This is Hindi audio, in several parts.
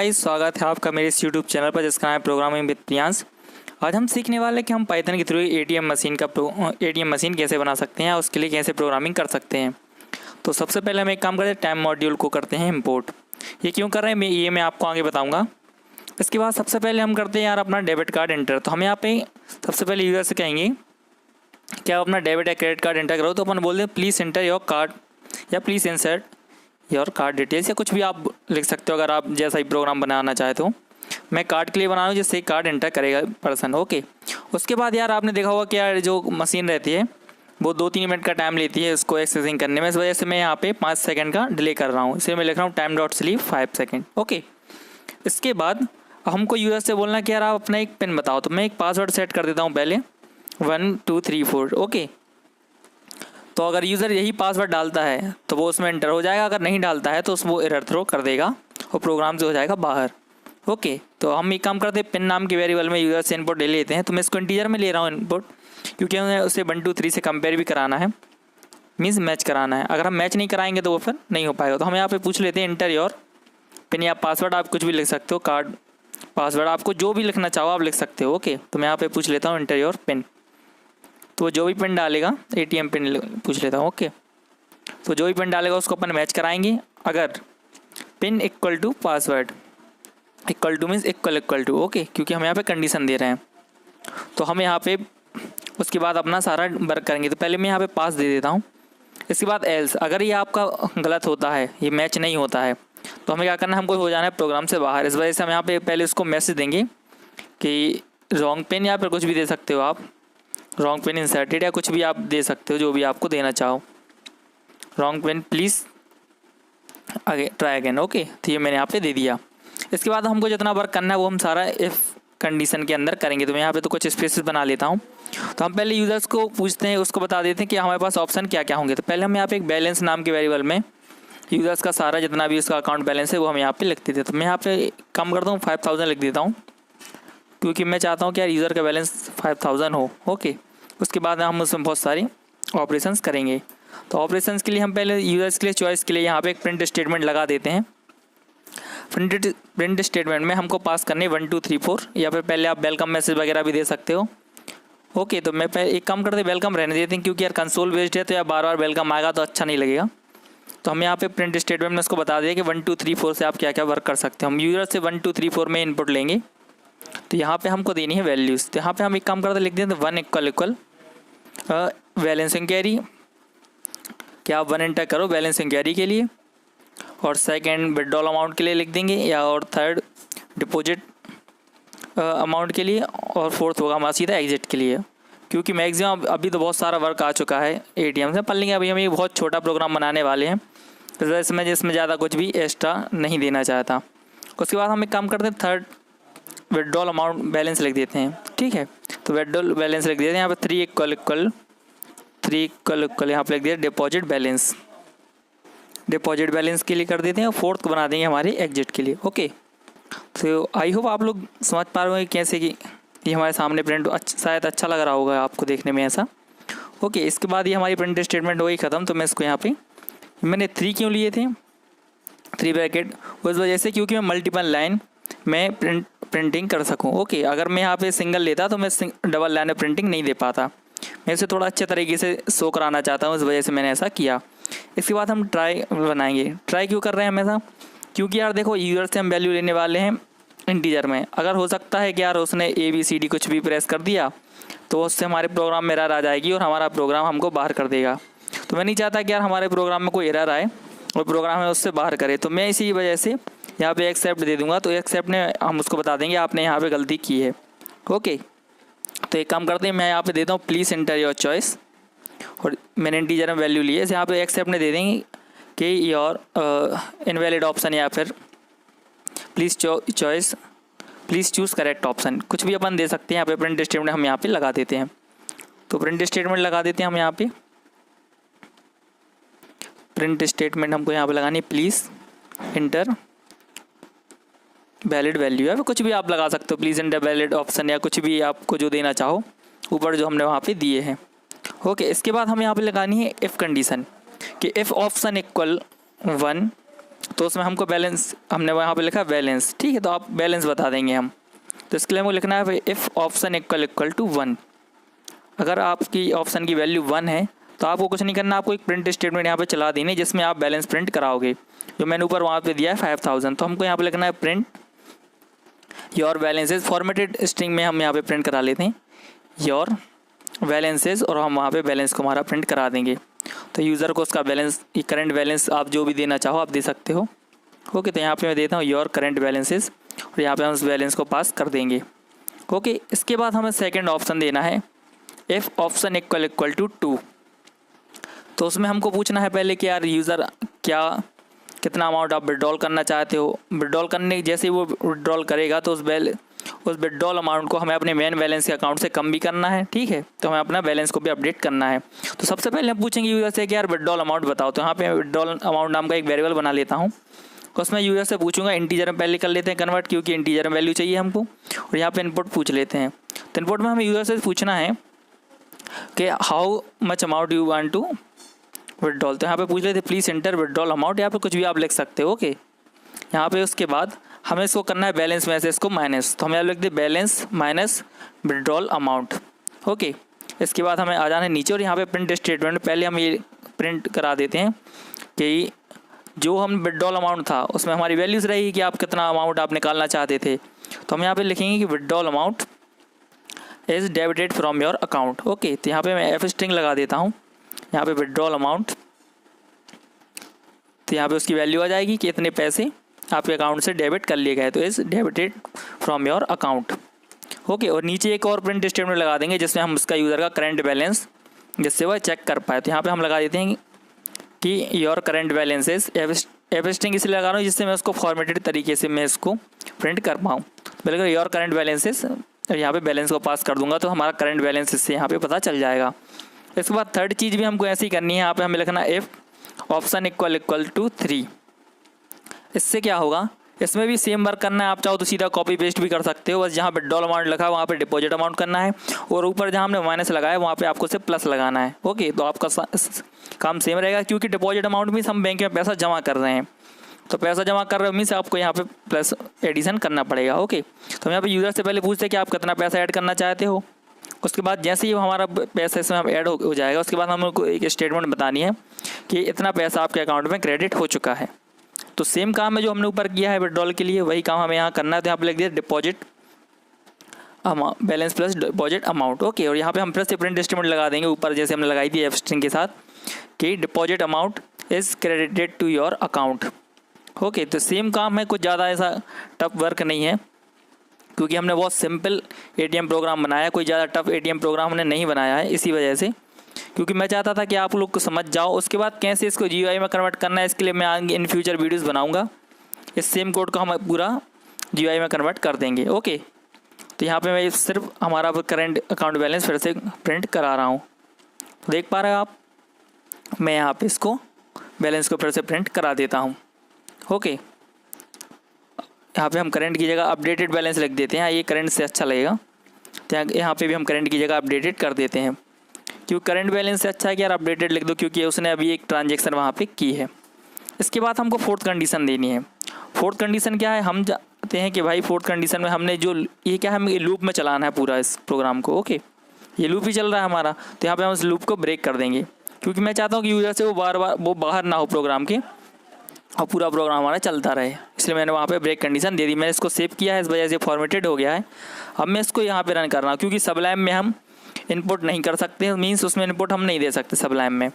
गाइस, स्वागत है आपका मेरे इस यूट्यूब चैनल पर जिसका नाम है प्रोग्रामिंग विद प्रियांश। आज हम सीखने वाले हैं कि हम पाइथन के थ्रू एटीएम मशीन कैसे बना सकते हैं और उसके लिए कैसे प्रोग्रामिंग कर सकते हैं। तो सबसे पहले हम एक काम करते हैं, टाइम मॉड्यूल को करते हैं इंपोर्ट। ये क्यों कर रहे हैं मैं आपको आगे बताऊँगा। इसके बाद सबसे पहले हम करते हैं यार अपना डेबिट कार्ड एंटर। तो हम यहाँ पे सबसे पहले यूज़र से कहेंगे कि आप अपना डेबिट या क्रेडिट कार्ड एंटर करो। तो अपन बोलते हैं प्लीज़ एंटर योर कार्ड या please insert your card details, या कुछ भी आप लिख सकते हो अगर आप जैसा ही प्रोग्राम बनाना चाहते हो। मैं कार्ड के लिए बना रहा हूँ जिससे कार्ड एंटर करेगा पर्सन। ओके, उसके बाद यार आपने देखा होगा कि यार जो मशीन रहती है वो 2-3 मिनट का टाइम लेती है इसको एक्सेसिंग करने में। इस वजह से मैं यहाँ पे 5 सेकंड का डिले कर रहा हूँ, इसे मैं लिख रहा हूँ time dot sleep 5 second. Okay, इसके बाद हमको यूज़र से बोलना कि यार आप अपना एक पिन बताओ। तो मैं एक पासवर्ड सेट कर देता हूँ पहले 1 2 3 4। ओके, तो अगर यूज़र यही पासवर्ड डालता है तो वो उसमें एंटर हो जाएगा, अगर नहीं डालता है तो वो एरर थ्रो कर देगा और प्रोग्राम से हो जाएगा बाहर। ओके, तो हम एक काम करते हैं, पिन नाम के वेरिएबल में यूज़र से इनपुट ले लेते हैं। तो मैं इसको इंटीजर में ले रहा हूँ इनपुट, क्योंकि हमें उसे 1 2 3 से कंपेयर भी कराना है, मीन्स मैच कराना है। अगर हम मैच नहीं कराएंगे तो वो फिर नहीं हो पाएगा। तो हम यहाँ पे पूछ लेते हैं इंटर योर पिन या पासवर्ड, आप कुछ भी लिख सकते हो, कार्ड पासवर्ड आपको जो भी लिखना चाहो आप लिख सकते हो। ओके, तो मैं यहाँ पे पूछ लेता हूँ इंटर योर पिन। तो जो भी पिन डालेगा, एटीएम पिन पूछ लेता हूँ। ओके, तो जो भी पिन डालेगा उसको अपन मैच कराएंगे। अगर pin equal to password, equal to means equal to. Okay, क्योंकि हम यहाँ पे कंडीशन दे रहे हैं तो हम यहाँ पे उसके बाद अपना सारा वर्क करेंगे। तो पहले मैं यहाँ पे पास दे देता हूँ। इसके बाद एल्स, अगर ये आपका गलत होता है, ये मैच नहीं होता है, तो हमें क्या करना है, हमको हो जाना है प्रोग्राम से बाहर। इस वजह से हम यहाँ पे पहले उसको मैसेज देंगे कि रॉन्ग पिन, या फिर कुछ भी दे सकते हो आप, रॉन्ग पिन इंसर्टेड, या कुछ भी आप दे सकते हो जो भी आपको देना चाहो। रॉन्ग पिन प्लीज़ आगे ट्राई अगेन। ओके, तो ये मैंने यहाँ पे दे दिया। इसके बाद हमको जितना वर्क करना है वो हम सारा इफ़ कंडीशन के अंदर करेंगे। तो मैं यहाँ पे तो कुछ स्पेसेस बना लेता हूँ। तो हम पहले यूज़र्स को पूछते हैं, उसको बता देते हैं कि हमारे पास ऑप्शन क्या क्या होंगे। तो पहले हम यहाँ पे एक बैलेंस नाम के वेरिएबल में यूज़र्स का सारा जितना भी उसका अकाउंट बैलेंस है वो हम यहाँ पे लिख देते हैं। तो मैं यहाँ पे कम करता हूँ 5000 लिख देता हूँ, क्योंकि मैं चाहता हूँ कि यार यूज़र का बैलेंस 5000 हो। ओके, उसके बाद हम उसमें बहुत सारी ऑपरेशंस करेंगे। तो ऑपरेशंस के लिए हम पहले यूज़र्स के लिए चॉइस के लिए यहाँ पे एक प्रिंट स्टेटमेंट लगा देते हैं। प्रिंट स्टेटमेंट में हमको पास करने 1 2 3 4, या फिर पहले आप वेलकम मैसेज वगैरह भी दे सकते हो। ओके, तो मैं पहले एक काम करते वेलकम रहने देते हैं, क्योंकि यार कंसोल बेस्ड है तो यार बार बार वेलकम आएगा तो अच्छा नहीं लगेगा। तो हम यहाँ पे प्रिंट स्टेटमेंट में उसको बता दिया कि 1 2 3 4 से आप क्या क्या वर्क कर सकते हो। हम यूज़र से 1 2 3 4 में इनपुट लेंगे। तो यहाँ पे हमको देनी है वैल्यूज़। तो यहाँ पे हम एक काम करते लिख देते हैं 1 इक्वल बैलेंसिंग कैरी, क्या आप 1 एंटर करो बैलेंसिंग कैरी के लिए, और सेकंड विड्रॉल अमाउंट के लिए लिख देंगे, या और थर्ड डिपॉजिट अमाउंट के लिए, और फोर्थ होगा हमारा सीधा एग्जिट के लिए। क्योंकि मैक्सिमम अभी तो बहुत सारा वर्क आ चुका है एटीएम से, पर लेकिन अभी हम एक बहुत छोटा प्रोग्राम बनाने वाले हैं, इस वजह से मैं जिसमें ज़्यादा कुछ भी एक्स्ट्रा नहीं देना चाहता। उसके बाद हम एक काम करते हैं, थर्ड विड्रॉल अमाउंट बैलेंस लिख देते हैं। ठीक है, तो विड्रॉल बैलेंस लिख देते हैं यहाँ पे 3 इक्वल यहाँ पे लिख दिया डिपॉजिट बैलेंस, डिपॉजिट बैलेंस के लिए कर देते हैं, और फोर्थ को बना देंगे हमारे एग्जिट के लिए। ओके, तो आई होप आप लोग समझ पा रहे होंगे कैसे कि ये हमारे सामने प्रिंट शायद अच्छा लग रहा होगा आपको देखने में ऐसा। ओके, इसके बाद ये हमारी प्रिंट स्टेटमेंट हो गई ख़त्म। तो मैं इसको यहाँ पे मैंने 3 क्यों लिए थे, 3 ब्रैकेट, उस वजह से क्योंकि मैं मल्टीपल लाइन में प्रिंटिंग कर सकूँ। ओके, अगर मैं यहाँ पे सिंगल लेता तो मैं डबल लाइन में प्रिंटिंग नहीं दे पाता, मैं इसे थोड़ा अच्छे तरीके से शो कराना चाहता हूँ, इस वजह से मैंने ऐसा किया। इसके बाद हम ट्राई बनाएंगे। ट्राई क्यों कर रहे हैं हमेशा, क्योंकि यार देखो यूज़र से हम वैल्यू लेने वाले हैं इंटीजर में। अगर हो सकता है कि यार उसने ABCD कुछ भी प्रेस कर दिया तो उससे हमारे प्रोग्राम में एरर आ जाएगी और हमारा प्रोग्राम हमको बाहर कर देगा। तो मैं नहीं चाहता कि यार हमारे प्रोग्राम में कोई एरर आए और प्रोग्राम है उससे बाहर करे। तो मैं इसी वजह से यहाँ पे एक्सेप्ट दे दूँगा। तो एक्सेप्ट ने हम उसको बता देंगे आपने यहाँ पे गलती की है। ओके, तो एक काम करते हैं, मैं यहाँ पे देता हूँ प्लीज़ एंटर योर चॉइस, और मैंने इंटीजर में वैल्यू ली है। यहाँ पे एक्सेप्ट ने दे देंगे कि योर इनवैलिड ऑप्शन, या फिर प्लीज़ चूज़ करेक्ट ऑप्शन, कुछ भी अपन दे सकते हैं। यहाँ पे प्रिंट स्टेटमेंट हम यहाँ पे लगा देते हैं। तो प्रिंट स्टेटमेंट लगा देते हैं हम यहाँ पे, प्रिंट स्टेटमेंट हमको यहाँ पे लगानी प्लीज़ एंटर वैलिड वैल्यू, या फिर कुछ भी आप लगा सकते हो, प्लीज़ एंटर वैलिड ऑप्शन, या कुछ भी आपको जो देना चाहो ऊपर जो हमने वहाँ पे दिए हैं। ओके, इसके बाद हमें यहाँ पे लगानी है इफ़ कंडीशन कि इफ़ ऑप्शन इक्वल 1 तो उसमें हमको बैलेंस, हमने वहाँ पे लिखा बैलेंस, ठीक है, तो आप बैलेंस बता देंगे हम। तो इसके लिए हमको लिखना है इफ़ ऑप्शन इक्वल टू 1। अगर आपकी ऑप्शन की वैल्यू 1 है तो आपको कुछ नहीं करना, आपको एक प्रिंट स्टेटमेंट यहाँ पे चला देनी जिसमें आप बैलेंस प्रिंट कराओगे। जो मैंने ऊपर वहाँ पे दिया है 5000, तो हमको यहाँ पे लिखना है print your balances, formatted string में हम यहाँ पे प्रिंट करा लेते हैं योर बैलेंसेज, और हम वहाँ पे बैलेंस को हमारा प्रिंट करा देंगे। तो यूज़र को उसका बैलेंस, करंट बैलेंस आप जो भी देना चाहो आप दे सकते हो। ओके, तो यहाँ पे मैं देता हूँ योर करंट बैलेंसेज, और यहाँ पे हम उस बैलेंस को पास कर देंगे। ओके, इसके बाद हमें सेकंड ऑप्शन देना है इफ़ ऑप्शन इक्वल टू 2। तो उसमें हमको पूछना है पहले कि यार यूज़र कितना अमाउंट आप विड्रॉल करना चाहते हो। विड्रॉल करने जैसे ही वो विड्रॉल करेगा तो उस विड्रॉल अमाउंट को हमें अपने मेन बैलेंस के अकाउंट से कम भी करना है, ठीक है, तो हमें अपना बैलेंस को भी अपडेट करना है। तो सबसे पहले हम पूछेंगे यूज़र से कि यार विड्रॉल अमाउंट बताओ। तो यहाँ पे विड्रॉल अमाउंट नाम का एक वेरिएबल बना लेता हूँ, उसमें यूज़र से पूछूंगा, इंटीजर में पहले कर लेते हैं कन्वर्ट, क्योंकि इंटीजर में वैल्यू चाहिए हमको। और यहाँ पे इनपुट पूछ लेते हैं। तो इनपुट में हमें यूज़र से पूछना है कि how much amount you want to withdrawal. तो यहाँ पे पूछ लेते प्लीज़ एंटर विड्रॉल अमाउंट, यहाँ पे कुछ भी आप लिख सकते हो। ओके, यहाँ पे उसके बाद हमें इसको करना है बैलेंस में से इसको माइनस, तो हमें लिख दे balance minus withdrawal amount. Okay, इसके बाद हमें आ जाना है नीचे, और यहाँ पे प्रिंट स्टेटमेंट पहले हम ये प्रिंट करा देते हैं कि जो हम विड्रॉल अमाउंट था उसमें हमारी वैल्यूज़ रहेगी कि आप कितना अमाउंट आप निकालना चाहते थे। तो हम यहाँ पे लिखेंगे कि withdrawal amount is debited from your account. Okay, तो यहाँ पे मैं एफ स्ट्रिंग लगा देता हूँ, यहाँ पे विड्रॉल अमाउंट, तो यहाँ पे उसकी वैल्यू आ जाएगी कि इतने पैसे आपके अकाउंट से डेबिट कर लिए गए, तो is debited from your account. Okay, और नीचे एक और प्रिंट स्टेटमेंट लगा देंगे जिसमें हम उसका यूज़र का करंट बैलेंस, जिससे वह चेक कर पाए। तो यहाँ पे हम लगा देते हैं कि your current balances, F string इसलिए लगा रहा हूँ जिससे मैं उसको फॉर्मेटेड तरीके से मैं इसको प्रिंट कर पाऊँ। बिल्कुल योर करंट बैलेंसेस, और यहाँ पे बैलेंस को पास कर दूंगा तो हमारा करंट बैलेंस इससे यहाँ पे पता चल जाएगा। इसके बाद थर्ड चीज़ भी हमको ऐसी करनी है, यहाँ पे हमें लिखना इफ़ ऑप्शन इक्वल टू 3। इससे क्या होगा, इसमें भी सेम वर्क करना है, आप चाहो तो सीधा कॉपी पेस्ट भी कर सकते हो। बस जहाँ विड्रॉल अमाउंट लिखा है वहाँ पे डिपॉजिट अमाउंट करना है, और ऊपर जहाँ हमने माइनस लगाया वहाँ पे आपको सिर्फ प्लस लगाना है। ओके, तो आपका काम सेम रहेगा, क्योंकि डिपॉजिट अमाउंट मीन्स हम बैंक में पैसा जमा कर रहे हैं, तो पैसा जमा कर रहे हो मीन्स आपको यहाँ पे प्लस एडिशन करना पड़ेगा। ओके, तो यहाँ पे यूज़र से पहले पूछते हैं कि आप कितना पैसा ऐड करना चाहते हो। उसके बाद जैसे ही हमारा पैसा इसमें हम ऐड हो जाएगा, उसके बाद हमको एक स्टेटमेंट बतानी है कि इतना पैसा आपके अकाउंट में क्रेडिट हो चुका है। तो सेम काम है जो हमने ऊपर किया है विड्रॉल के लिए, वही काम हमें यहाँ करना है। तो यहाँ पे लिख दिया deposit balance plus deposit amount. Okay, और यहाँ पे हम फिर से प्रिंट स्टेटमेंट लगा देंगे ऊपर जैसे हमने लगाई थी एफ स्ट्रिंग के साथ कि deposit amount is credited to your account. Okay, तो सेम काम है, कुछ ज़्यादा ऐसा टफ वर्क नहीं है, क्योंकि हमने बहुत सिंपल एटीएम प्रोग्राम बनाया है, कोई ज़्यादा टफ एटीएम प्रोग्राम हमने नहीं बनाया है। इसी वजह से, क्योंकि मैं चाहता था कि आप लोग को समझ जाओ। उसके बाद कैसे इसको GUI में कन्वर्ट करना है, इसके लिए मैं आगे इन फ्यूचर वीडियोस बनाऊंगा। इस सेम कोड को हम पूरा GUI में कन्वर्ट कर देंगे। ओके, तो यहाँ पे मैं सिर्फ हमारा करंट अकाउंट बैलेंस फिर से प्रिंट करा रहा हूँ, देख पा रहे हो आप। मैं यहाँ पे इसको बैलेंस को फिर से प्रिंट करा देता हूँ। ओके, यहाँ पे हम करंट की जगह अपडेटेड बैलेंस लिख देते हैं, ये करंट से अच्छा लगेगा। तो यहाँ पे भी हम करंट की जगह अपडेटेड कर देते हैं, क्योंकि करंट बैलेंस से अच्छा है कि यार अपडेटेड लिख दो, क्योंकि उसने अभी एक ट्रांजेक्शन वहाँ पे की है। इसके बाद हमको फोर्थ कंडीशन देनी है। फोर्थ कंडीशन क्या है, हम जानते हैं कि भाई फोर्थ कंडीशन में हमने जो ये क्या है, हमें लूप में चलाना है पूरा इस प्रोग्राम को। ओके, ये लूप ही चल रहा है हमारा, तो यहाँ पर हम इस लूप को ब्रेक कर देंगे, क्योंकि मैं चाहता हूँ कि यूज़र से वो बार बार वो बाहर ना हो प्रोग्राम के, और पूरा प्रोग्राम हमारा चलता रहे। इसलिए मैंने वहाँ पे ब्रेक कंडीशन दे दी। मैंने इसको सेव किया है, इस वजह से फॉर्मेटेड हो गया है। अब मैं इसको यहाँ पे रन कर रहा हूँ, क्योंकि सबलाइम में हम इनपुट नहीं कर सकते, मींस उसमें इनपुट हम नहीं दे सकते सबलाइम में।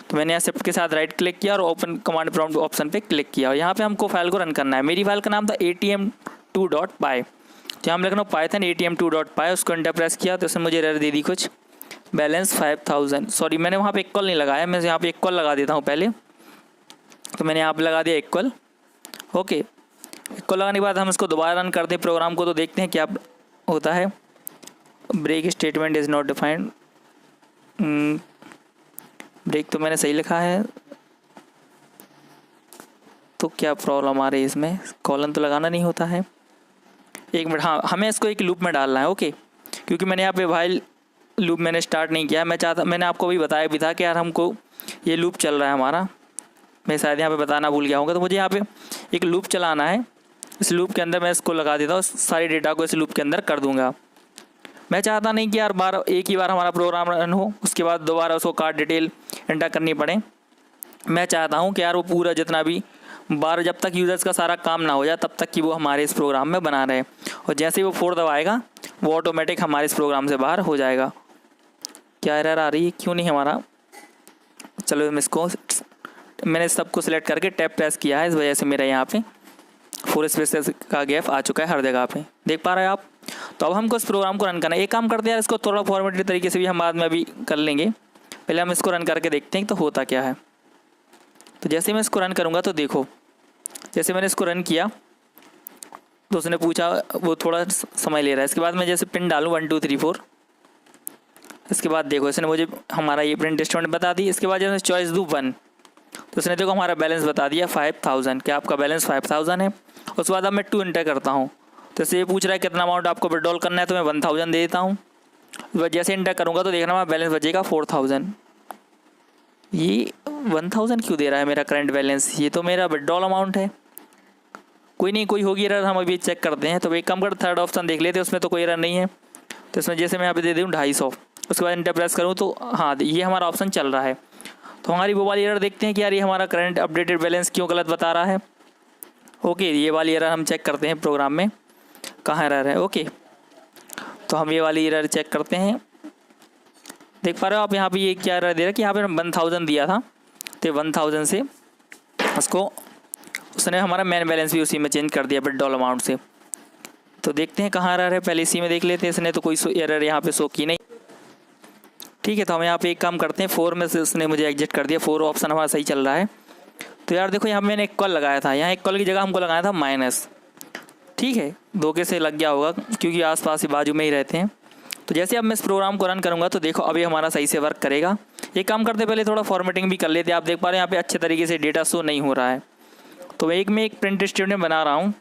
तो मैंने यहाँ शिफ्ट के साथ राइट क्लिक किया और ओपन कमांड प्रॉम्प्ट ऑप्शन पे क्लिक किया, और यहाँ पे हमको फाइल को रन करना है। मेरी फाइल का नाम था atm2.py, तो हम लिखना पाइथन atm2.py, उसको एंटर प्रेस किया तो उसने मुझे एरर दे दी कुछ, बैलेंस 5000। सॉरी, मैंने वहाँ पे इक्वल नहीं लगाया, मैं यहाँ पे इक्वल लगा देता हूँ पहले। तो मैंने यहाँ पे लगा दिया इक्वल। ओके, इक्वल लगाने के बाद हम इसको दोबारा रन करते हैं प्रोग्राम को, तो देखते हैं क्या होता है। Break statement is not defined, break तो मैंने सही लिखा है, तो क्या प्रॉब्लम आ रही है इसमें, कॉलन तो लगाना नहीं होता है। एक मिनट, हाँ, हमें इसको एक लूप में डालना है। ओके, क्योंकि मैंने यहाँ पे व्हाइल लूप मैंने स्टार्ट नहीं किया, मैंने आपको भी बताया भी था कि यार हमको ये लूप चल रहा है हमारा, मैं शायद यहाँ पे बताना भूल गया होगा। तो मुझे यहाँ पे एक लूप चलाना है, इस लूप के अंदर मैं इसको लगा देता हूँ, सारी डेटा को इस लूप के अंदर कर दूंगा। मैं चाहता नहीं कि यार एक ही बार हमारा प्रोग्राम रन हो, उसके बाद दोबारा उसको कार्ड डिटेल एंटर करनी पड़े। मैं चाहता हूँ कि यार वो पूरा जितना भी बार जब तक यूज़र्स का सारा काम ना हो जाए तब तक कि वो हमारे इस प्रोग्राम में बना रहे, और जैसे ही वो 4 दबाएगा वो ऑटोमेटिक हमारे इस प्रोग्राम से बाहर हो जाएगा। क्या एरर आ रही है, क्यों नहीं हमारा? चलो मैंने सबको सिलेक्ट करके टैब प्रेस किया है, इस वजह से मेरा यहाँ पे 4 स्पेसेस का गैप आ चुका है हर जगह पे, देख पा रहे हैं आप। तो अब हमको इस प्रोग्राम को रन करना है। एक काम करते हैं यार, इसको थोड़ा फॉर्मेटेड तरीके से भी हम बाद में अभी कर लेंगे, पहले हम इसको रन करके देखते हैं तो होता क्या है। तो जैसे मैं इसको रन करूँगा तो देखो, जैसे मैंने इसको रन किया तो उसने पूछा, वो थोड़ा समय ले रहा है। इसके बाद मैं जैसे पिन डालूँ 1 2 3 4, इसके बाद देखो इसने मुझे हमारा ये प्रिंट स्टेटमेंट बता दी। इसके बाद जैसे चॉइस दूँ 1, तो उसने देखो हमारा बैलेंस बता दिया 5000, क्या आपका बैलेंस 5000 है। उसके बाद अब मैं 2 एंटर करता हूँ, तो इससे ये पूछ रहा है कितना अमाउंट आपको विड्रॉल करना है, तो मैं 1000 दे देता हूँ। जैसे एंटर करूँगा तो देखना हमारा बैलेंस बचेगा 4000। ये 1000 क्यों दे रहा है मेरा करंट बैलेंस, ये तो मेरा विड्रॉल अमाउंट है। कोई नहीं, कोई होगी एरर, हम अभी चेक करते हैं। तो एक काम कर, थर्ड ऑप्शन देख लेते हैं, उसमें तो कोई एरर नहीं है। तो इसमें जैसे मैं यहाँ पे दे दूँ 250, उसके बाद एंटर प्रेस करूँ तो हाँ ये हमारा ऑप्शन चल रहा है। तो हमारी वो वाली एरर देखते हैं कि यार ये हमारा करंट अपडेटेड बैलेंस क्यों गलत बता रहा है। ओके, ये वाली एरर हम चेक करते हैं प्रोग्राम में कहाँ एरर है। ओके, तो हम ये वाली एरर चेक करते हैं। देख पा रहे हो आप यहाँ पे ये क्या एरर दे रहा है कि यहाँ पे 1000 दिया था, तो 1000 से उसको उसने हमारा मेन बैलेंस भी उसी में चेंज कर दिया विड्रॉल अमाउंट से। तो देखते हैं कहाँ एरर है, पहले इसी में देख लेते हैं। इसने तो कोई एरर यहाँ पे शो की नहीं। ठीक है, तो हम यहाँ पे एक काम करते हैं, 4 में से उसने मुझे एग्जिट कर दिया, 4 ऑप्शन हमारा सही चल रहा है। तो यार देखो यहाँ पे मैंने एक कॉल लगाया था, यहाँ एक कॉल की जगह हमको लगाया था माइनस। ठीक है, धोखे से लग गया होगा क्योंकि आसपास ही बाजू में ही रहते हैं। तो जैसे अब मैं इस प्रोग्राम को रन करूँगा तो देखो अभी हमारा सही से वर्क करेगा। एक काम करते पहले थोड़ा फॉर्मेटिंग भी कर लेते हैं। आप देख पा रहे हैं यहाँ पे अच्छे तरीके से डेटा शो नहीं हो रहा है। तो मैं एक प्रिंट स्टेटमेंट बना रहा हूँ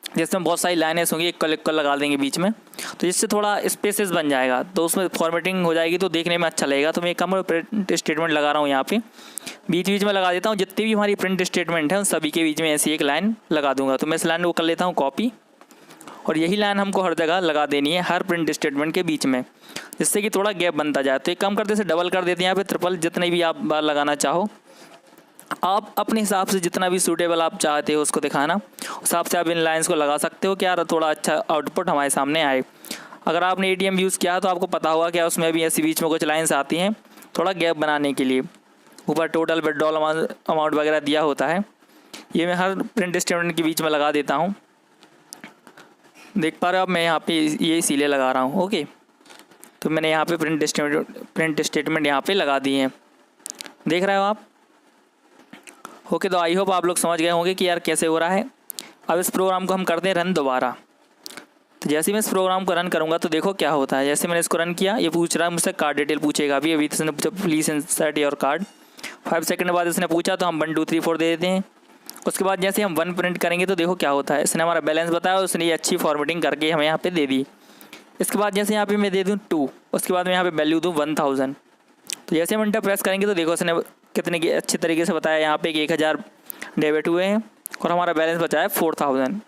जिसमें बहुत सारी लाइनें होंगी, एक कॉल लगा देंगे बीच में, तो जिससे थोड़ा स्पेसेस बन जाएगा, तो उसमें फॉर्मेटिंग हो जाएगी तो देखने में अच्छा लगेगा। तो मैं एक काम प्रिंट स्टेटमेंट लगा रहा हूँ, यहाँ पे बीच बीच में लगा देता हूँ। जितनी भी हमारी प्रिंट स्टेटमेंट है उन सभी के बीच में ऐसी एक लाइन लगा दूंगा। तो मैं इस लाइन को कर लेता हूँ कॉपी, और यही लाइन हमको हर जगह लगा देनी है, हर प्रिंट स्टेटमेंट के बीच में, जिससे कि थोड़ा गैप बनता जाए। तो एक काम करते से डबल कर देते हैं यहाँ पे, ट्रिपल, जितने भी आप बार लगाना चाहो आप अपने हिसाब से जितना भी सूटेबल आप चाहते हो उसको दिखाना, उस हिसाब से आप इन लाइंस को लगा सकते हो कि यार थोड़ा अच्छा आउटपुट हमारे सामने आए। अगर आपने ATM यूज़ किया तो आपको पता होगा कि उसमें भी ऐसी बीच में कुछ लाइंस आती हैं थोड़ा गैप बनाने के लिए, ऊपर टोटल विड्रॉल अमाउंट वगैरह दिया होता है। ये मैं हर प्रिंट स्टेटमेंट के बीच में लगा देता हूँ। देख पा रहे हो आप, मैं यहाँ पे ये इसीलिए लगा रहा हूँ। ओके, तो मैंने यहाँ पे प्रिंट स्टेटमेंट यहाँ पे लगा दिए हैं, देख रहे हो आप। ओके, तो आई होप आप लोग समझ गए होंगे कि यार कैसे हो रहा है। अब इस प्रोग्राम को हम करते हैं रन दोबारा। तो जैसे मैं इस प्रोग्राम को रन करूँगा तो देखो क्या होता है। जैसे मैंने इसको रन किया, ये पूछ रहा है मुझसे कार्ड डिटेल पूछेगा अभी इसने पूछा please insert your card. 5 second बाद इसने पूछा तो हम 1 2 3 4 दे देते हैं। उसके बाद जैसे हम 1 प्रिंट करेंगे तो देखो क्या होता है, इसने हमारा बैलेंस बताया, उसने ये अच्छी फॉर्मेटिंग करके हमें यहाँ पे दे दी। इसके बाद जैसे यहाँ पे मैं दे दूँ 2, उसके बाद मैं यहाँ पे वैल्यू दूँ 1000। तो जैसे हम एंटर प्रेस करेंगे तो देखो इसने कितने अच्छे तरीके से बताया, यहाँ पे 1000 डेबिट हुए हैं और हमारा बैलेंस बचा है 4000।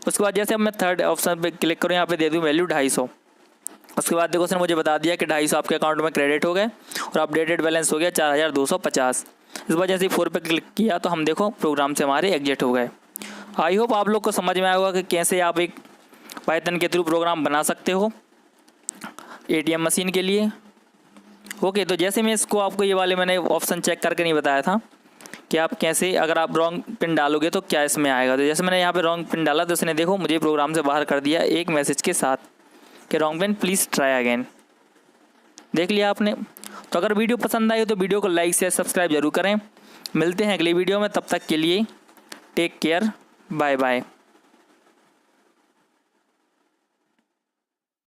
उसके बाद जैसे अब मैं थर्ड ऑप्शन पे क्लिक करूँ, यहाँ पे दे दूँ वैल्यू 250। उसके बाद देखो उसने मुझे बता दिया कि 250 आपके अकाउंट में क्रेडिट हो गए और अपडेटेड बैलेंस हो गया 4250। इस बार जैसे 4 पे क्लिक किया तो हम देखो प्रोग्राम से हमारे एग्जिट हो गए। आई होप आप लोग को समझ में आया होगा कि कैसे आप एक पाइथन के थ्रू प्रोग्राम बना सकते हो ATM मशीन के लिए। ओके, तो जैसे मैं इसको आपको ये वाले मैंने ऑप्शन चेक करके नहीं बताया था कि आप कैसे, अगर आप रॉन्ग पिन डालोगे तो क्या इसमें आएगा। तो जैसे मैंने यहाँ पे रॉन्ग पिन डाला तो उसने देखो मुझे प्रोग्राम से बाहर कर दिया एक मैसेज के साथ कि wrong pin please try again. देख लिया आपने। तो अगर वीडियो पसंद आई हो तो वीडियो को लाइक शेयर सब्सक्राइब जरूर करें। मिलते हैं अगली वीडियो में, तब तक के लिए टेक केयर, बाय बाय।